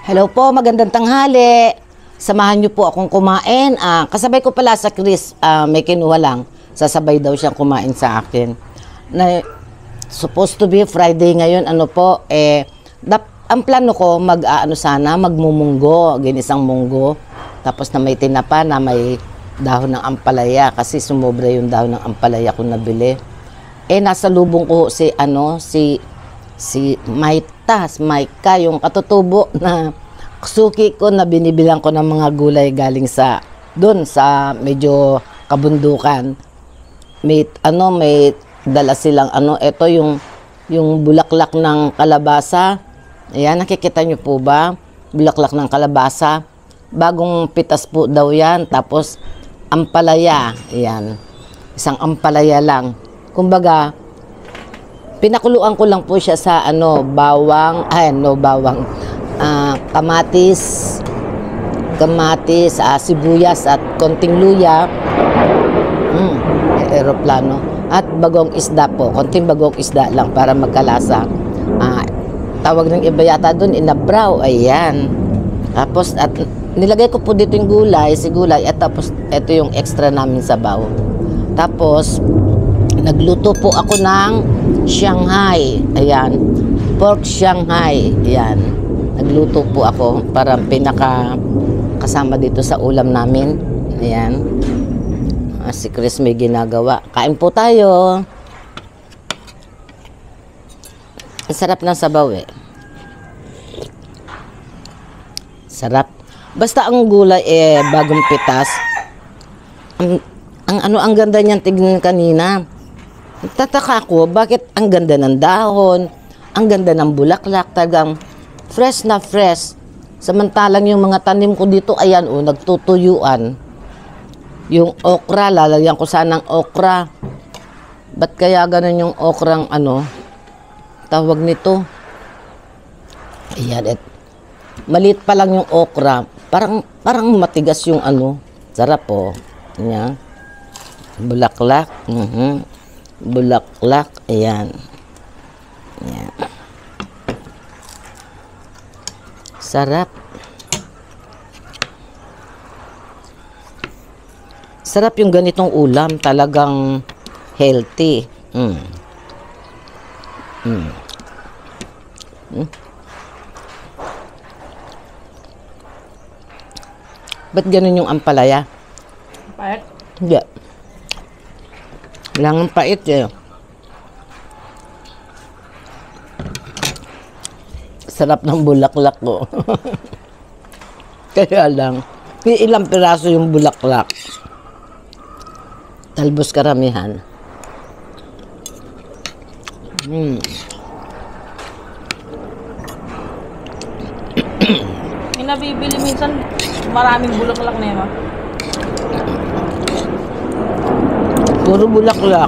Hello po, magandang tanghali. Samahan niyo po akong kumain. Kasabay ko pala sa Chris, may kinuha lang. Sasabay daw siyang kumain sa akin. Na, supposed to be Friday ngayon, ang plano ko, magmumunggo, ginisang munggo. Tapos na may tinapa na may dahon ng ampalaya kasi sumobra yung dahon ng ampalaya ko nabili. Nasa lubong ko si Maika, yung katutubo na suki ko na binibilang ko ng mga gulay galing sa medyo kabundukan. May dala silang ito yung bulaklak ng kalabasa. Ayan, nakikita niyo po ba? Bulaklak ng kalabasa. Bagong pitas po daw yan. Tapos ampalaya. Ayan. Isang ampalaya lang. Kumbaga, pinakuluan ko lang po siya sa kamatis, sibuyas at konting luya. Aeroplano. At bagong isda po. Konting bagong isda lang para magkalasa. Tawag ng iba yata doon, inabraw. Ayan. Tapos, at nilagay ko po dito yung gulay, at tapos, ito yung extra namin sabaw. Tapos, nagluto po ako ng Shanghai. Ayan. Pork Shanghai. Ayan. Nagluto po ako para kasama dito sa ulam namin. Ayan. Si Chris may ginagawa. Kain po tayo. Ang sarap ng sabaw Sarap. Basta ang gulay bagong pitas. Ang ganda niyan tignan kanina. Tataka ko, bakit ang ganda ng dahon, ang ganda ng bulaklak, tagang fresh na fresh. Samantalang yung mga tanim ko dito, ayan nagtutuyuan. Yung okra, lalagyan ko sanang okra. Ba't kaya ganun yung okrang tawag nito? Ayan, maliit pa lang yung okra. Parang matigas yung sarap po. Ayan. Bulaklak. Bulaklak. Ayan. Ayan. Sarap. Sarap yung ganitong ulam. Talagang healthy. Ba't ganun yung ampalaya? Pait? Hindi. Lang ang pait Sarap ng bulaklak ko. Kaya lang, ilang piraso yung bulaklak. Talbos karamihan. May nabibili minsan maraming bulaklak na yun. Puro bulaklak.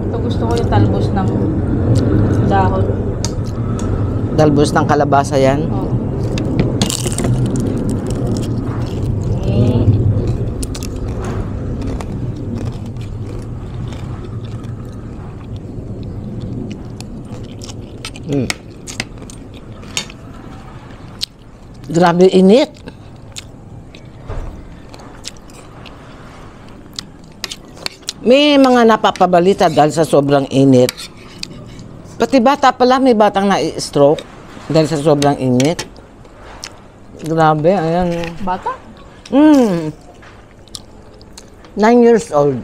Ito gusto ko yung talbos ng dahon. Talbos ng kalabasa yan. Oh. Grabe init. May mga napapabalita dahil sa sobrang init. Pati bata pala, may batang na-stroke dahil sa sobrang init. Grabe, ayan. Bata? 9 years old.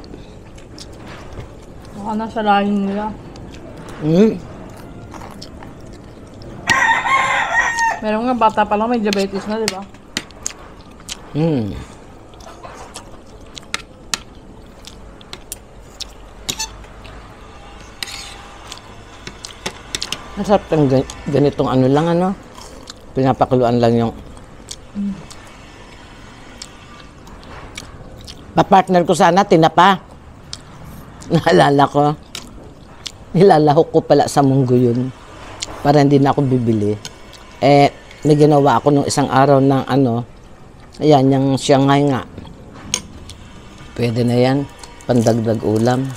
Baka nasa lahin nila. Meron nga bata pa lang may diabetes na, di ba? Masarap ng ganitong pinapakuluan lang yung papartner ko sana, tinapa. Naalala ko. Nilalahok ko pala sa munggo yun para hindi na ako bibili. May ginawa ako nung isang araw ng ayan, yung Shanghai nga. Pwede na yan, pandagdag ulam.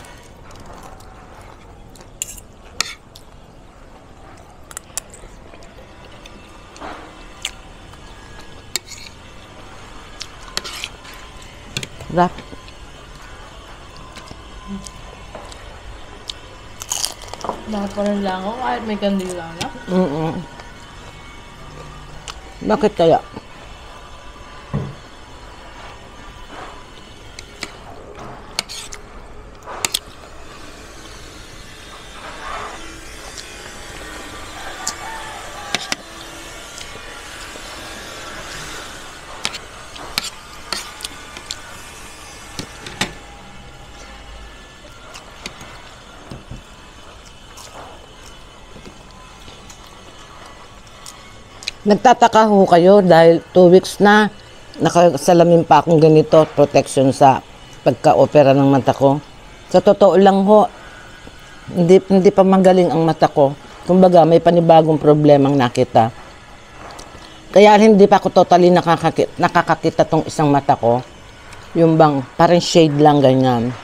Rap. Bakit pa rin lang ako kahit may kandila na? Bakit kaya? Nagtataka ho kayo dahil 2 weeks na nakasalamin pa akong ganito, protection sa pagka-opera ng mata ko. Sa totoo lang ho, hindi pa magaling ang mata ko. Kumbaga, may panibagong problemang nakita. Kaya hindi pa ako totally nakakakita tong isang mata ko. Yung bang, parang shade lang ganyan.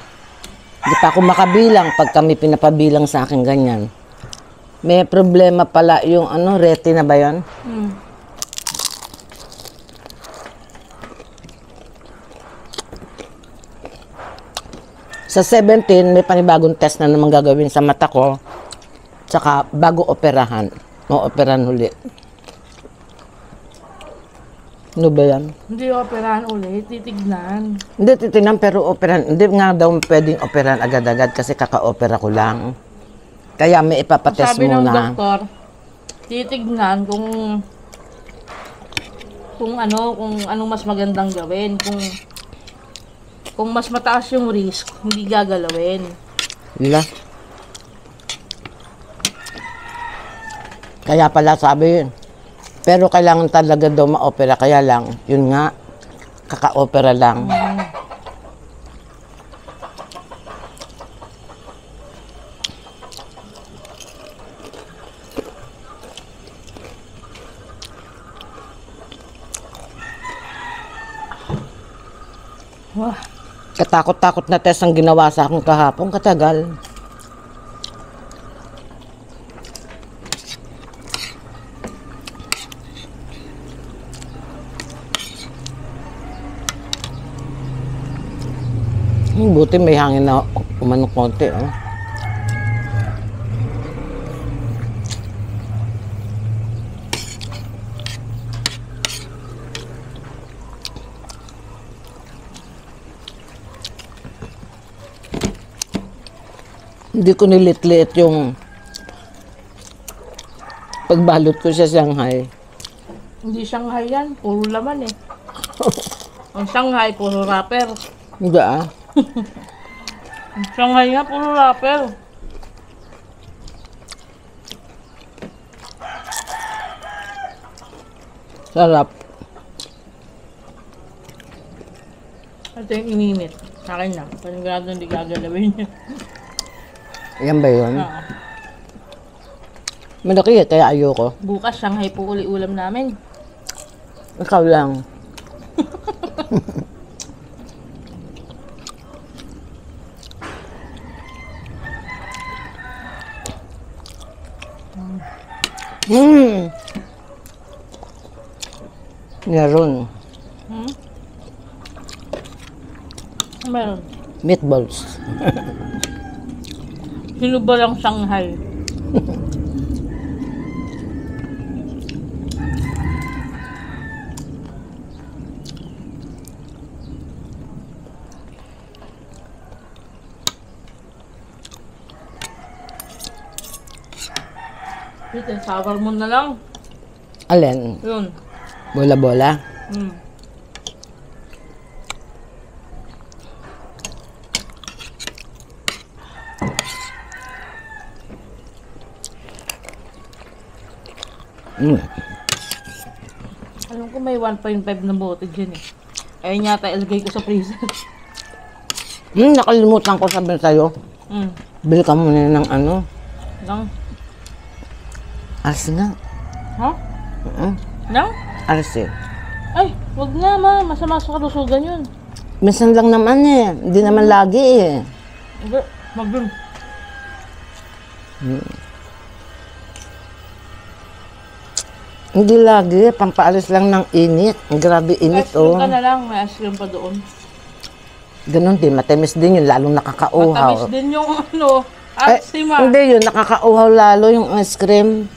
Hindi pa ako makabilang pag kami pinapabilang sa akin ganyan. May problema pala yung retina ba yun? Sa 17, may panibagong test na naman gagawin sa mata ko. Tsaka bago operahan. O-operahan ulit. Ano ba yan? Hindi operahan ulit, titignan. Hindi titignan pero operahan. Hindi nga daw pwedeng operahan agad-agad kasi kaka-opera ko lang. Kaya may ipapatest Sabi ng muna. doktor, titignan kung anong mas magandang gawin. Kung mas mataas yung risk, hindi gagalawin. Wala. Kaya pala sabi yun. Pero kailangan talaga daw ma-opera. Kaya lang, yun nga, kaka-opera lang. Wah, Katakot-takot na test ang ginawa sa akin kahapon. Katagal. Buti may hangin na umanong konti. Oh. Hindi ko nilit-liit yung pagbalot ko sa Shanghai. hindi Shanghai yan, puro laman eh. Ang Shanghai, puro wrapper. Hindi ah. Ang Shanghai nga, puro wrapper. Sarap. Ito yung ininit. Sa akin lang. Panigurado hindi gagalawin niya. Yan ba yun? Oo. Malaki kaya ayoko. Bukas, Shanghai po uli ulam namin. Ikaw lang. Meron. Meron. Meatballs. Sino ba lang Shanghai? Ito, sour mo na lang. Alin? Yun. Bola-bola? Mm. Alam ko may 1.5 na bote dyan eh. Ayun yata ilagay ko sa freezer. Nakalimutan ko sabihin sa'yo. Bili ka muna ng Nang? Arsi nga. Ha? Nang? Arsi. Ay, wag na ma. Masama sa kalusugan yun. Minsan lang naman eh. Hindi naman lagi eh. Hindi. Magdun. Hindi lagi. Pampaalis lang ng init. Ang grabe init Ice cream oh. ka na lang. May ice cream pa doon. Ganun din, matamis din yun, lalong nakakauhaw. Matamis din yung ano, Eh, asima. hindi yun, nakakauhaw lalo yung ice cream.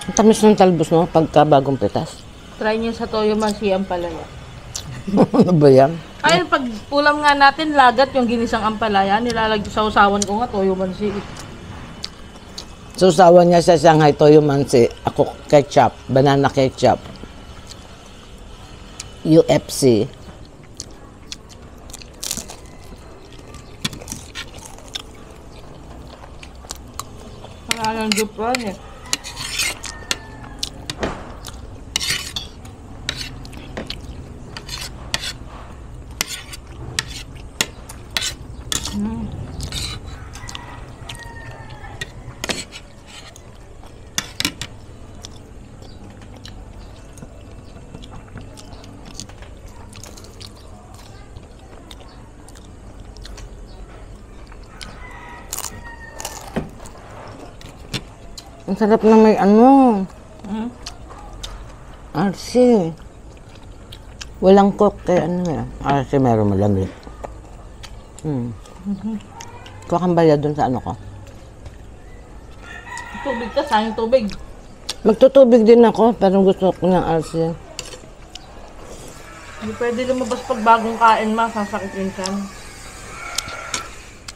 Ang tamis ng talbos mo pagka bagong pitas. Try niyo sa toyo mansi ampalaya. Ano ba yan? Ayun, pag ulam nga natin, lagat yung ginisang ampalaya, nilalagay sa usawan ko nga toyo mansi. Susawan niya sa Shanghai Toyo Mansi. Ako ketchup, banana ketchup. UFC. Wala nang dupran eh. Ang sarap na may ano. Mm. RC. Walang coke kaya ano yan. RC meron malamig. Kuha kang bayad dun sa ano ko. Tubig ka, sayang tubig. Magtutubig din ako pero gusto ko ng RC. Hindi pwede lumabas pag bagong kain ma, sasakit rin ka.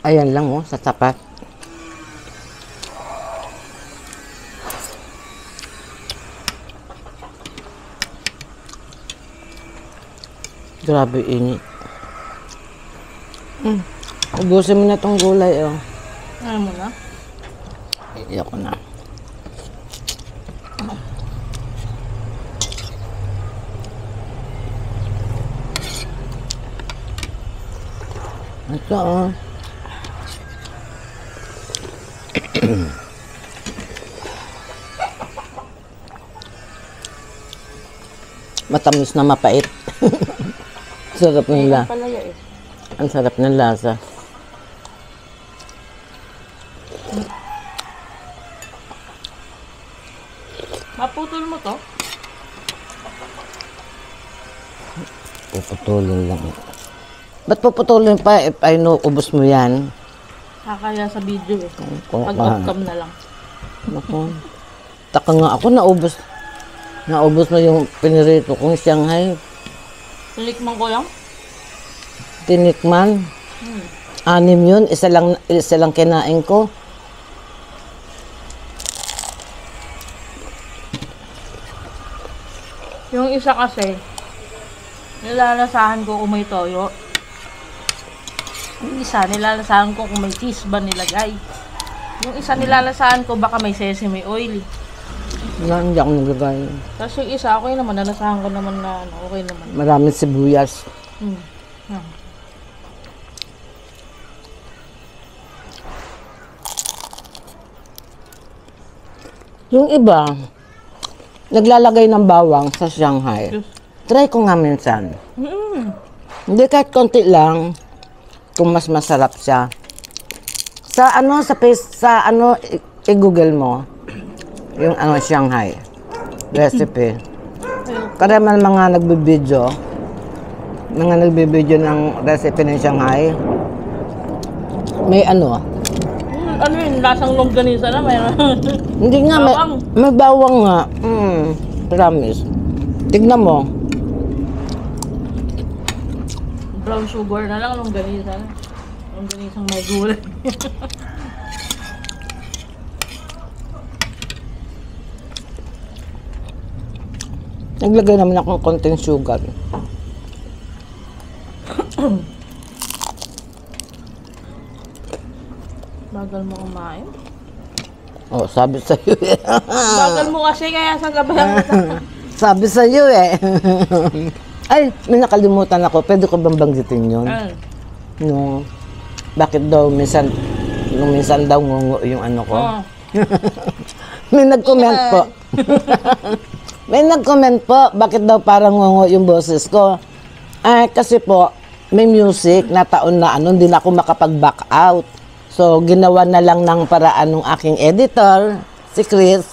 Ayan lang oh, sa tapat. Grabe init. Ubusin mo na tong gulay oh. Ano mo na? Iyak ko na. Ito oh. Matamis na mapait. Sarap ng la. Palaya eh. Ang sarap ng lasa. Maputol mo to? Puputulin lang. Ba't puputulin pa if I know ubos mo yan? Kakaya sa video eh. Kung- Pag off-cam na lang. Naku. Taka nga ako, naubos. Naubos mo yung pinirito kong Shanghai. Tinikman ko lang. Tinikman. 6 yun, isa lang kinain ko. Yung isa kasi, nilalasahan ko kung may toyo. Yung isa, nilalasahan ko kung may cheese ba nilagay. Yung isa, nilalasahan ko baka may sesame oil. Wala, hindi ako nagagay. Tapos yung isa, okay naman, nalasahan ko naman na ano, okay naman. Maraming sibuyas. Yan. Yung iba, naglalagay ng bawang sa Shanghai. Diyos. Try ko nga minsan. Mm. Hindi kahit konti lang, kung mas masarap siya. Sa ano, sa ano, i-google mo, yung ano, Shanghai recipe. Karamihan mga nagbibideo ng recipe ng Shanghai. May ano, Ano yun, lasang longganisa na mayroon. hindi nga, Bawang. may bawang nga. Promise. Tignan mo. Brown sugar na lang, longganisa na. Longganisang may gulay. Naglagay naman ako ng konting sugar. Bagal mo kumain. Oh, sabi sa'yo eh. Bagal mo kasi kaya sa gabayan kita. Sabi sa'yo eh. Ay, may nakalimutan ako. Pwede ko bang banggitin yun? Ano? No. Bakit daw minsan, nung minsan daw ngungo yung ano ko? Oh. May nag-comment po. May nag-comment po, bakit daw parang ngongo yung boses ko? Kasi po, may music na taon na ano, hindi na ako makapag-back out. So, ginawa na lang ng paraan ng aking editor, si Chris.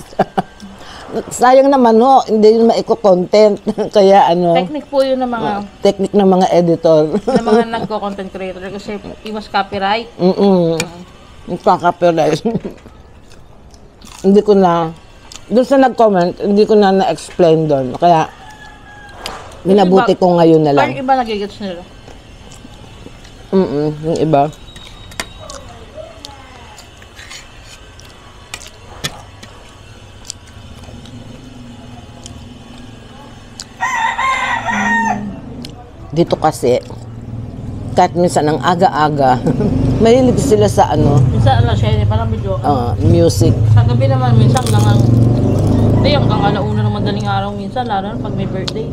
Sayang naman ho, hindi yun maiko-content. Kaya ano, Technique po yun ng mga, technique ng mga editor. ng mga nagko-content creator kasi iwas copyright. Nagkaka-copyright. Hindi ko na, doon sa nag-comment, hindi ko na na-explain doon. Kaya, minabuti ko ngayon na lang. Parang iba nagigits nila. Yung iba. Dito kasi, kahit minsan ang aga-aga, mahilig sila sa ano, Minsan alas 7, parang video. music. Sa gabi naman, minsan hanggang, hindi, hanggang alauna ng madaling araw minsan, lalo na pag may birthday.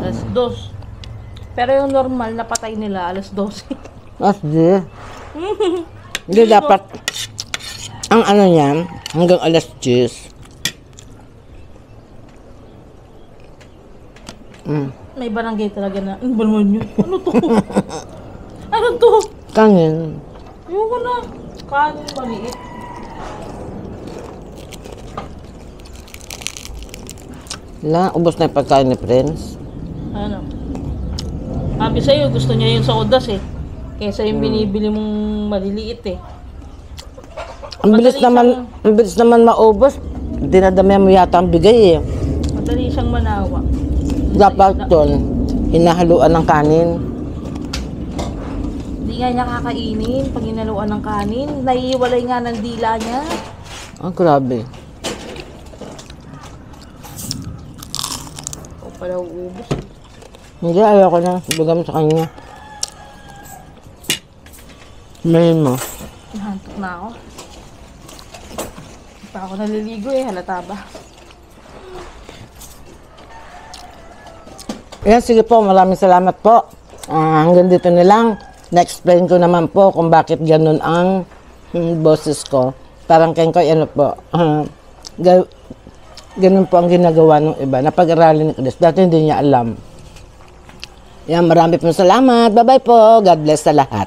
Alas 2. Pero yung normal na patay nila, alas 12. Hindi. Hindi dapat, ang ano niyan, hanggang alas 10. May barangay talaga na, ano ba naman yun? Ano to? Ano to? Kanin. Ayoko na. Kanin maliit. Ubos na yung pagkain ni Prince. Ano? Sabi sa'yo, gusto niya yung sodas eh. Kesa yung binibili mong maliliit eh. Ang bilis naman maubos. Dinadamihan mo yata ang bigay eh. Madali siyang manawa. Dapat doon, hinahaluan ng kanin. Hindi nga niya kakainin pag hinaluan ng kanin. Naiiwalay nga ng dila niya. Grabe. O pala uubos. Hindi, ayoko na. Ibigay mo sa kanya. Mahin mo. Nahantok na ako. Hindi pa ako naliligo eh. Halata ba? Ayan, sige po. Maraming salamat po. Hanggang dito na lang. Na-explain ko naman po kung bakit ganun ang boses ko. Parang kaya ko, ano po, ganun po ang ginagawa ng iba. Napag-aralin ni Chris. Dati hindi niya alam. Ayan, marami po salamat. Bye-bye po. God bless sa lahat.